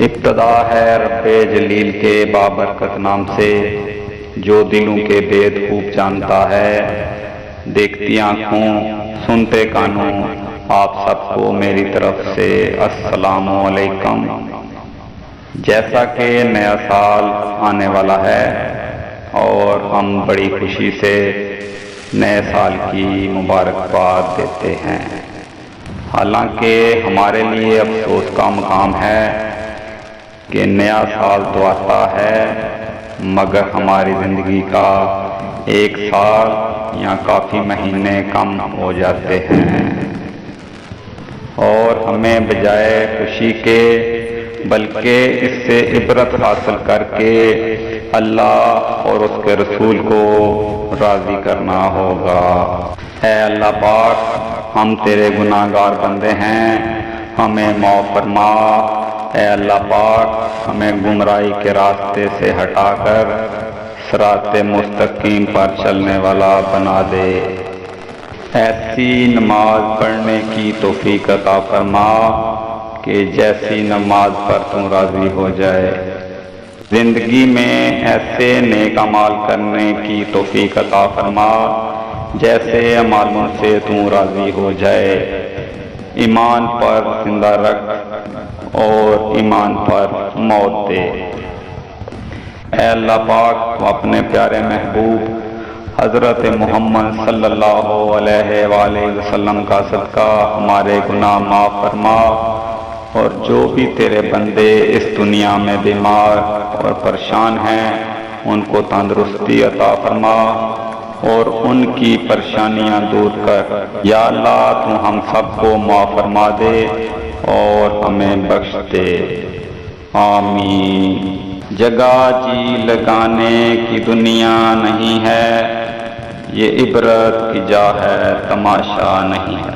ابتدا ہے رب جلیل کے بابرکت نام سے، جو دلوں کے بید خوب جانتا ہے۔ دیکھتی آنکھوں سنتے کانوں آپ سب کو میری طرف سے السلام علیکم۔ جیسا کہ نیا سال آنے والا ہے اور ہم بڑی خوشی سے نئے سال کی مبارکباد دیتے ہیں، حالانکہ ہمارے لیے افسوس کا مقام ہے کہ نیا سال تو آتا ہے مگر ہماری زندگی کا ایک سال یا کافی مہینے کم ہو جاتے ہیں، اور ہمیں بجائے خوشی کے بلکہ اس سے عبرت حاصل کر کے اللہ اور اس کے رسول کو راضی کرنا ہوگا۔ اے اللہ پاک، ہم تیرے گناہ گار بندے ہیں، ہمیں معاف فرما۔ اے اللہ پاک، ہمیں گمراہی کے راستے سے ہٹا کر صراط مستقیم پر چلنے والا بنا دے۔ ایسی نماز پڑھنے کی توفیق عطا فرما کہ جیسی نماز پر تم راضی ہو جائے۔ زندگی میں ایسے نیک اعمال کرنے کی توفیق عطا فرما جیسے اعمالوں سے تم راضی ہو جائے۔ ایمان پر زندہ رکھ اور ایمان پر موت دے۔ اے اللہ پاک، تو اپنے پیارے محبوب حضرت محمد صلی اللہ علیہ وآلہ وسلم کا صدقہ ہمارے گناہ معاف فرما، اور جو بھی تیرے بندے اس دنیا میں بیمار اور پریشان ہیں ان کو تندرستی عطا فرما اور ان کی پریشانیاں دور کر۔ یا اللہ، تو ہم سب کو معاف فرما دے اور ہمیں بخش دے، آمین۔ جگہ جی لگانے کی دنیا نہیں ہے، یہ عبرت کی جا ہے، تماشا نہیں ہے۔